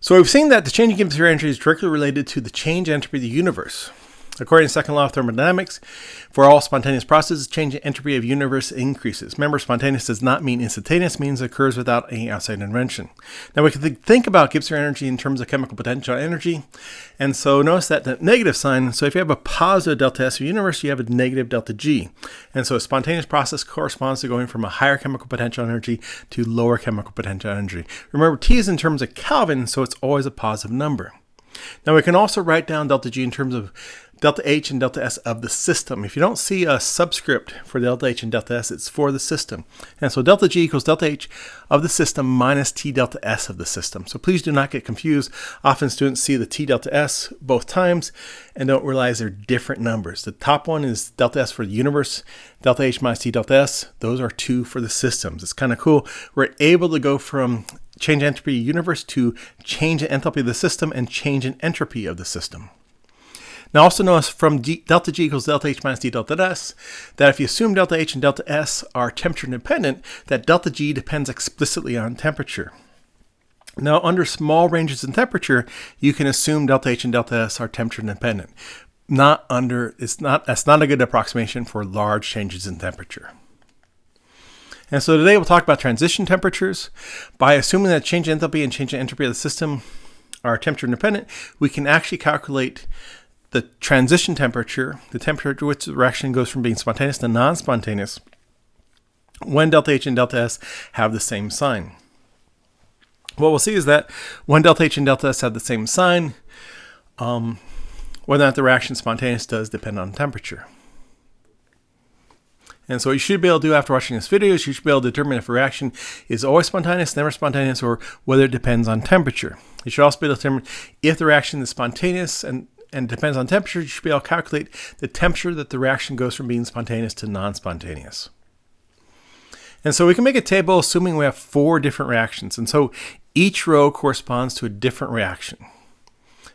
So we've seen that the change in Gibbs energy is directly related to the change in entropy of the universe. According to the second law of thermodynamics, for all spontaneous processes, change in entropy of the universe increases. Remember, spontaneous does not mean instantaneous, it means it occurs without any outside intervention. Now we can think about Gibbs energy in terms of chemical potential energy. And so notice that the negative sign, so if you have a positive delta S of the universe, you have a negative delta G. And so a spontaneous process corresponds to going from a higher chemical potential energy to lower chemical potential energy. Remember, T is in terms of Kelvin, so it's always a positive number. Now we can also write down delta G in terms of delta H and delta S of the system. If you don't see a subscript for delta H and delta S, it's for the system. And so delta G equals delta H of the system minus T delta S of the system. So please do not get confused. Often students see the T delta S both times and don't realize they're different numbers. The top one is delta S for the universe, delta H minus T delta S. Those are 2 for the systems. It's kind of cool. We're able to go from change in entropy of the universe to change in enthalpy of the system and change in entropy of the system. Now also notice from delta G equals delta H minus D delta S that if you assume delta H and delta S are temperature independent, that delta G depends explicitly on temperature. Now under small ranges in temperature, you can assume delta H and delta S are temperature independent. That's not a good approximation for large changes in temperature. And so today we'll talk about transition temperatures. By assuming that change in enthalpy and change in entropy of the system are temperature independent, we can actually calculate the transition temperature, the temperature to which the reaction goes from being spontaneous to non-spontaneous, when delta H and delta S have the same sign. What we'll see is that when delta H and delta S have the same sign, whether or not the reaction is spontaneous does depend on temperature. And so what you should be able to do after watching this video is you should be able to determine if a reaction is always spontaneous, never spontaneous, or whether it depends on temperature. You should also be able to determine if the reaction is spontaneous and depends on temperature. You should be able to calculate the temperature that the reaction goes from being spontaneous to non-spontaneous. And so we can make a table assuming we have 4 different reactions. And so each row corresponds to a different reaction.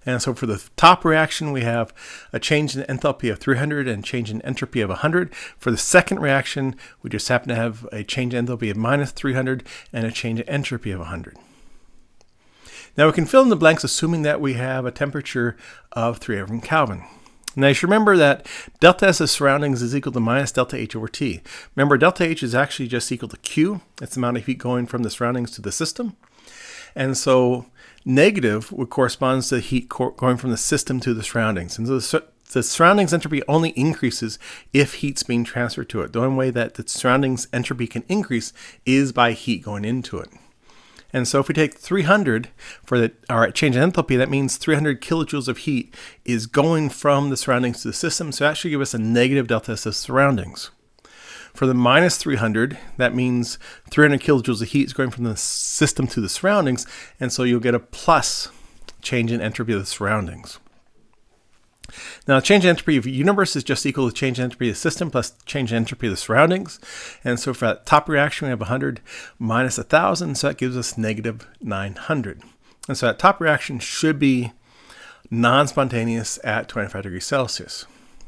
And so for the top reaction, we have a change in enthalpy of 300 and change in entropy of 100. For the second reaction, we just happen to have a change in enthalpy of minus 300 and a change in entropy of 100. Now we can fill in the blanks assuming that we have a temperature of 300 Kelvin. Now you should remember that delta S of surroundings is equal to minus delta H over T. Remember, delta H is actually just equal to Q. That's the amount of heat going from the surroundings to the system. And so negative would correspond to the heat going from the system to the surroundings. And so the surroundings entropy only increases if heat's being transferred to it. The only way that the surroundings entropy can increase is by heat going into it. And so if we take 300 for our change in enthalpy, that means 300 kilojoules of heat is going from the surroundings to the system. So that should give us a negative delta S of surroundings. For the minus 300, that means 300 kilojoules of heat is going from the system to the surroundings. And so you'll get a plus change in entropy of the surroundings. Now, change in entropy of the universe is just equal to change in entropy of the system plus change in entropy of the surroundings. And so for that top reaction, we have 100 minus 1,000, so that gives us negative 900. And so that top reaction should be non-spontaneous at 25 degrees Celsius.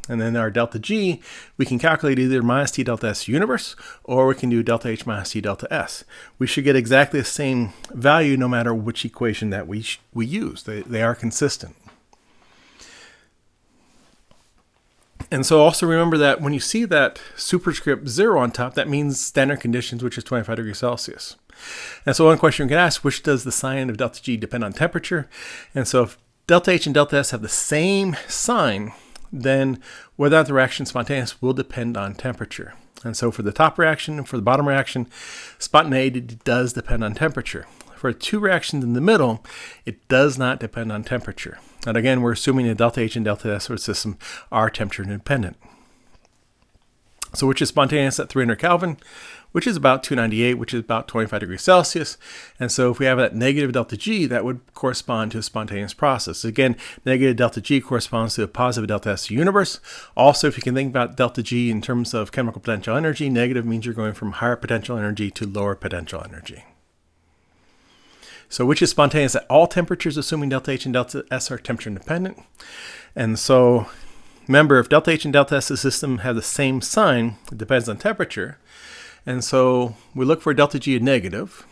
And then our delta G, we can calculate either minus T delta S universe, or we can do delta H minus T delta S. We should get exactly the same value no matter which equation that we use. They are consistent. And so also remember that when you see that superscript 0 on top, that means standard conditions, which is 25 degrees Celsius. And so one question we can ask, which does the sign of delta G depend on temperature? And so if delta H and delta S have the same sign, then whether or not the reaction is spontaneous will depend on temperature. And so for the top reaction and for the bottom reaction, spontaneity does depend on temperature. For 2 reactions in the middle, it does not depend on temperature. And again, we're assuming that delta H and delta S of the system are temperature independent. So which is spontaneous at 300 Kelvin, which is about 298, which is about 25 degrees Celsius. And so if we have that negative delta G, that would correspond to a spontaneous process. Again, negative delta G corresponds to a positive delta S universe. Also, if you can think about delta G in terms of chemical potential energy, negative means you're going from higher potential energy to lower potential energy. So which is spontaneous at all temperatures, assuming delta H and delta S are temperature independent. And so remember, if delta H and delta S of the system have the same sign, it depends on temperature. And so we look for delta G of negative.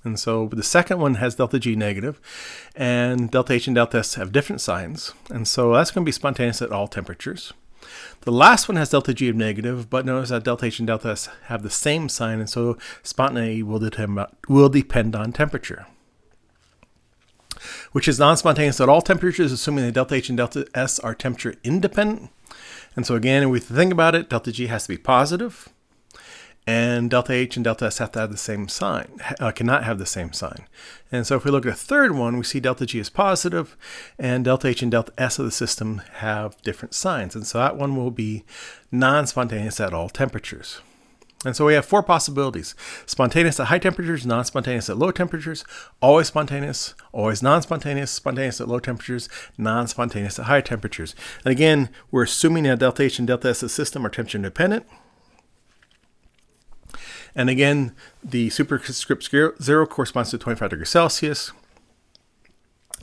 And so the second one has delta G negative, and delta H and delta S have different signs. And so that's going to be spontaneous at all temperatures. The last one has delta G of negative, but notice that delta H and delta S have the same sign, and so spontaneity will depend on temperature, which is non-spontaneous at all temperatures, assuming that delta H and delta S are temperature independent. And so again, if we think about it, delta G has to be positive, and delta H and delta S have to have the same sign, cannot have the same sign. And so if we look at a third one, we see delta G is positive, and delta H and delta S of the system have different signs. And so that one will be non-spontaneous at all temperatures. And so we have four possibilities: spontaneous at high temperatures, non-spontaneous at low temperatures, always spontaneous, always non-spontaneous, spontaneous at low temperatures, non-spontaneous at high temperatures. And again, we're assuming that delta H and delta S of the system are temperature independent. And again, the superscript 0 corresponds to 25 degrees Celsius.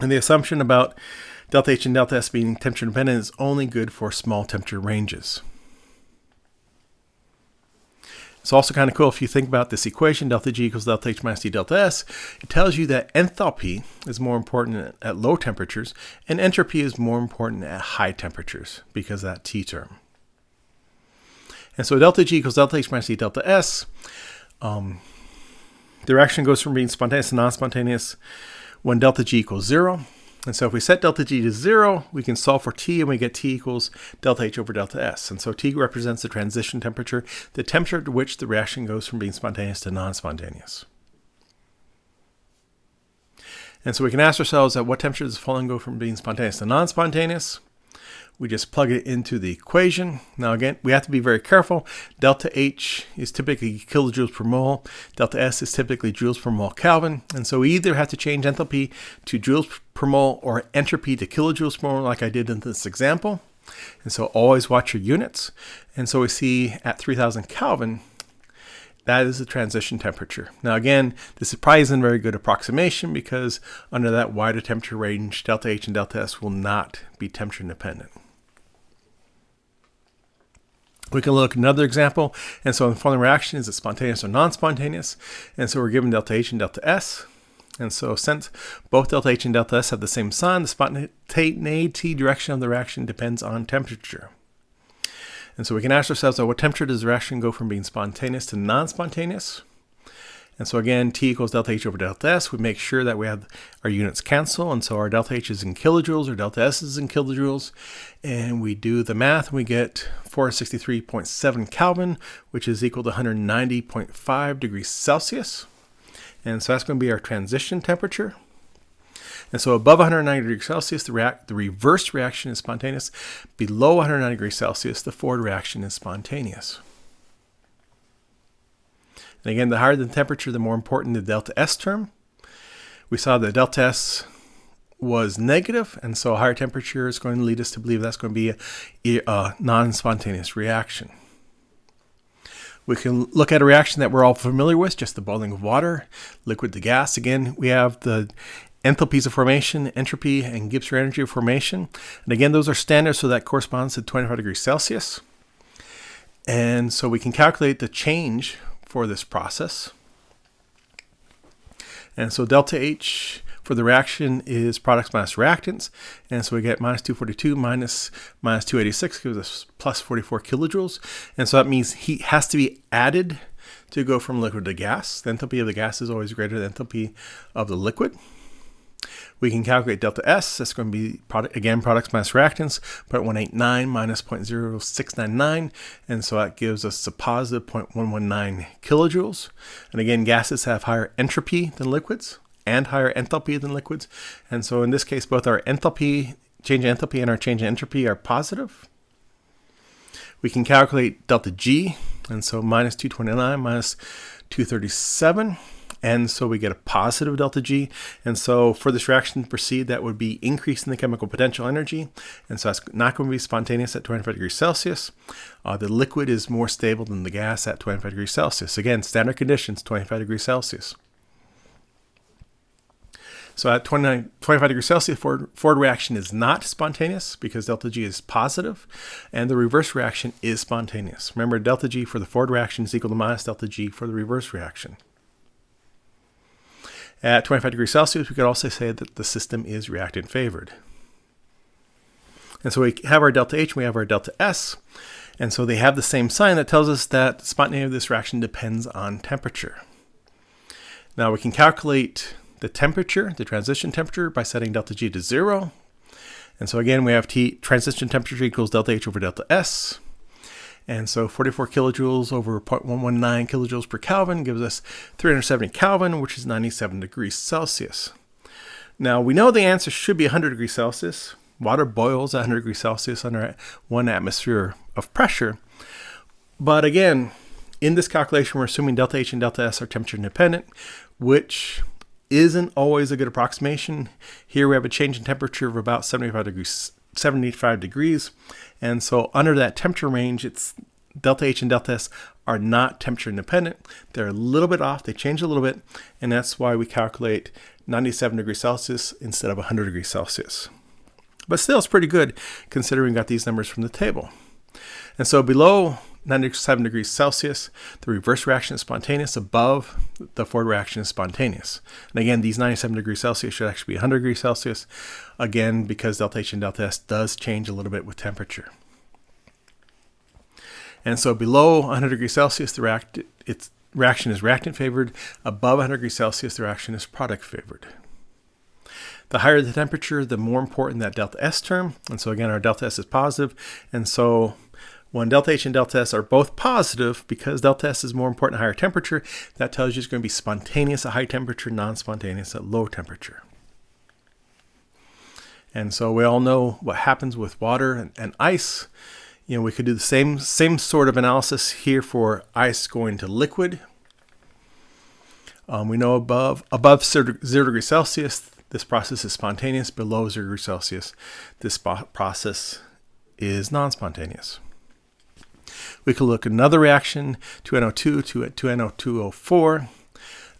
And the assumption about delta H and delta S being temperature independent is only good for small temperature ranges. It's also kind of cool if you think about this equation, delta G equals delta H minus D delta S. It tells you that enthalpy is more important at low temperatures, and entropy is more important at high temperatures because of that T term. And so delta G equals delta H minus D delta S. The reaction goes from being spontaneous to non-spontaneous when delta G equals 0. And so if we set delta G to 0, we can solve for T, and we get T equals delta H over delta S. And so T represents the transition temperature, the temperature to which the reaction goes from being spontaneous to non-spontaneous. And so we can ask ourselves, at what temperature does the following go from being spontaneous to non-spontaneous? We just plug it into the equation. Now again, we have to be very careful. Delta H is typically kilojoules per mole. Delta S is typically joules per mole Kelvin. And so we either have to change enthalpy to joules per mole or entropy to kilojoules per mole, like I did in this example. And so always watch your units. And so we see at 3000 Kelvin, that is the transition temperature. Now again, this probably isn't a very good approximation because under that wider temperature range, delta H and delta S will not be temperature independent. We can look at another example. And so in the following reaction, is it spontaneous or non-spontaneous? And so we're given delta H and delta S. And so since both delta H and delta S have the same sign, the spontaneity direction of the reaction depends on temperature. And so we can ask ourselves, at what temperature does the reaction go from being spontaneous to non-spontaneous? And so again, T equals delta H over delta S. We make sure that we have our units cancel. And so our delta H is in kilojoules, our delta S is in kilojoules. And we do the math, and we get 463.7 Kelvin, which is equal to 190.5 degrees Celsius. And so that's going to be our transition temperature. And so above 190 degrees Celsius, the reverse reaction is spontaneous. Below 190 degrees Celsius, the forward reaction is spontaneous. And again, the higher the temperature, the more important the delta S term. We saw that delta S was negative, and so a higher temperature is going to lead us to believe that's going to be a non-spontaneous reaction. We can look at a reaction that we're all familiar with, just the boiling of water, liquid to gas. Again, we have the enthalpies of formation, entropy, and Gibbs free energy of formation. And again, those are standard, so that corresponds to 25 degrees Celsius. And so we can calculate the change for this process. And so delta H for the reaction is products minus reactants. And so we get minus 242 minus 286 gives us plus 44 kilojoules. And so that means heat has to be added to go from liquid to gas. The enthalpy of the gas is always greater than the enthalpy of the liquid. We can calculate delta S. That's going to be, products minus reactants, 0.189 minus 0.0699. And so that gives us a positive 0.119 kilojoules. And again, gases have higher entropy than liquids and higher enthalpy than liquids. And so in this case, both our enthalpy, change in enthalpy, and our change in entropy are positive. We can calculate delta G. And so minus 229 minus 237. And so we get a positive delta G. And so for this reaction to proceed, that would be increasing the chemical potential energy. And so that's not going to be spontaneous at 25 degrees Celsius. The liquid is more stable than the gas at 25 degrees Celsius. Again, standard conditions, 25 degrees Celsius. So at 25 degrees Celsius, forward reaction is not spontaneous because delta G is positive, and the reverse reaction is spontaneous. Remember, delta G for the forward reaction is equal to minus delta G for the reverse reaction. At 25 degrees Celsius, we could also say that the system is reactant favored. And so we have our delta H and we have our delta S. And so they have the same sign that tells us that the spontaneity of this reaction depends on temperature. Now we can calculate the temperature, the transition temperature, by setting delta G to 0. And so again, we have transition temperature equals delta H over delta S. And so 44 kilojoules over 0.119 kilojoules per Kelvin gives us 370 Kelvin, which is 97 degrees Celsius. Now we know the answer should be 100 degrees Celsius. Water boils at 100 degrees Celsius under 1 atmosphere of pressure. But again, in this calculation, we're assuming delta H and delta S are temperature independent, which isn't always a good approximation. Here we have a change in temperature of about 75 degrees. And so under that temperature range, it's delta H and delta S are not temperature independent. They're a little bit off. They change a little bit. And that's why we calculate 97 degrees Celsius instead of 100 degrees Celsius. But still, it's pretty good considering we got these numbers from the table. And so below 97 degrees Celsius, the reverse reaction is spontaneous. Above, the forward reaction is spontaneous. And again, these 97 degrees Celsius should actually be 100 degrees Celsius. Again, because delta H and delta S does change a little bit with temperature. And so below 100 degrees Celsius, the reaction is reactant favored. Above 100 degrees Celsius, the reaction is product favored. The higher the temperature, the more important that delta S term. And so again, our delta S is positive. And so when delta H and delta S are both positive, because delta S is more important at higher temperature, that tells you it's going to be spontaneous at high temperature, non-spontaneous at low temperature. And so we all know what happens with water and ice. You know, we could do the same sort of analysis here for ice going to liquid. We know above 0 degrees Celsius, this process is spontaneous. Below 0 degrees Celsius, this process is non-spontaneous. We could look at another reaction, 2NO2 to 2NO2O4.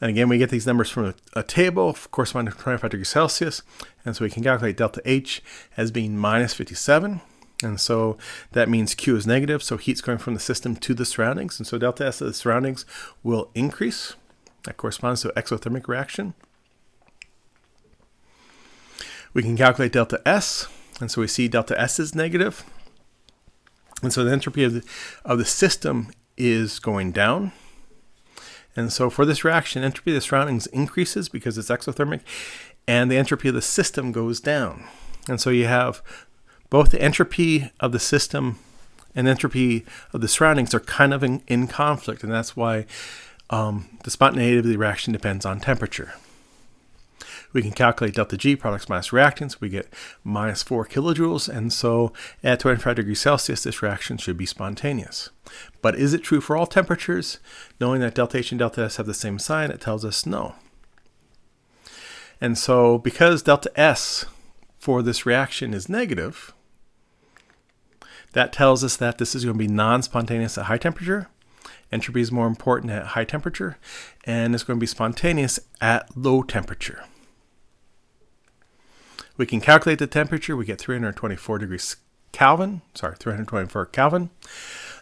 And again, we get these numbers from a table corresponding to 25 degrees Celsius. And so we can calculate delta H as being minus 57. And so that means Q is negative. So heat's going from the system to the surroundings. And so delta S of the surroundings will increase. That corresponds to an exothermic reaction. We can calculate delta S. And so we see delta S is negative. And so the entropy of the system is going down. And so for this reaction, entropy of the surroundings increases because it's exothermic, and the entropy of the system goes down. And so you have both the entropy of the system and entropy of the surroundings are kind of in conflict, and that's why the spontaneity of the reaction depends on temperature. We can calculate delta G, products minus reactants. We get minus 4 kilojoules. And so at 25 degrees Celsius, this reaction should be spontaneous. But is it true for all temperatures? Knowing that delta H and delta S have the same sign, it tells us no. And so because delta S for this reaction is negative, that tells us that this is going to be non-spontaneous at high temperature. Entropy is more important at high temperature, and it's going to be spontaneous at low temperature. We can calculate the temperature. We get 324 degrees Kelvin. 324 Kelvin.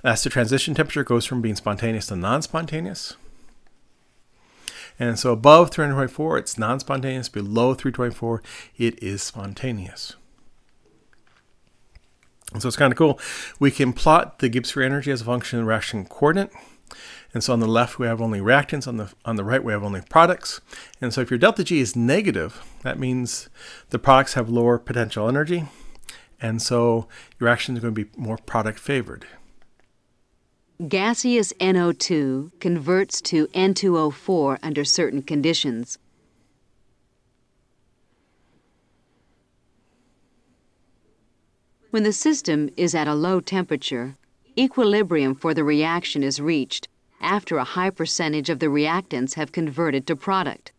That's the transition temperature. It goes from being spontaneous to non-spontaneous. And so above 324, it's non-spontaneous. Below 324, it is spontaneous. And so it's kind of cool. We can plot the Gibbs free energy as a function of the reaction coordinate. And so on the left, we have only reactants. On the right, we have only products. And so if your delta G is negative, that means the products have lower potential energy. And so your reaction is going to be more product favored. Gaseous NO2 converts to N2O4 under certain conditions. When the system is at a low temperature, equilibrium for the reaction is reached after a high percentage of the reactants have converted to product.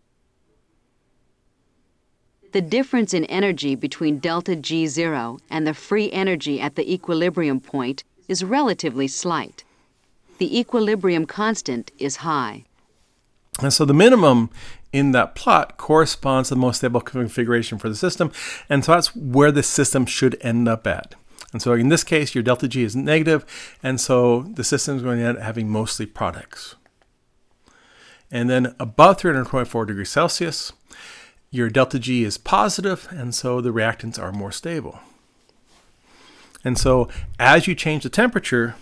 The difference in energy between delta G0 and the free energy at the equilibrium point is relatively slight. The equilibrium constant is high. And so the minimum in that plot corresponds to the most stable configuration for the system. And so that's where the system should end up at. And so in this case, your delta G is negative, and so the system is going to end up having mostly products. And then above 324 degrees Celsius, your delta G is positive, and so the reactants are more stable. And so as you change the temperature,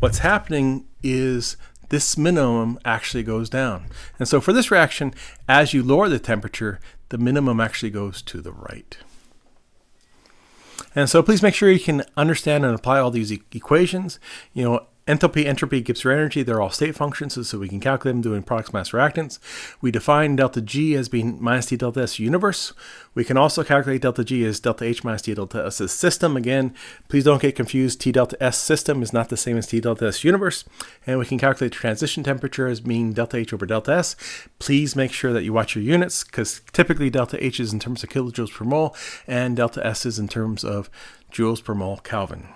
what's happening is this minimum actually goes down. And so for this reaction, as you lower the temperature, the minimum actually goes to the right. And so please make sure you can understand and apply all these equations. Enthalpy, entropy, Gibbs energy, they're all state functions, so we can calculate them doing products, mass, reactants. We define delta G as being minus T delta S universe. We can also calculate delta G as delta H minus T delta S system. Again, please don't get confused. T delta S system is not the same as T delta S universe. And we can calculate the transition temperature as being delta H over delta S. Please make sure that you watch your units, because typically delta H is in terms of kilojoules per mole and delta S is in terms of joules per mole Kelvin.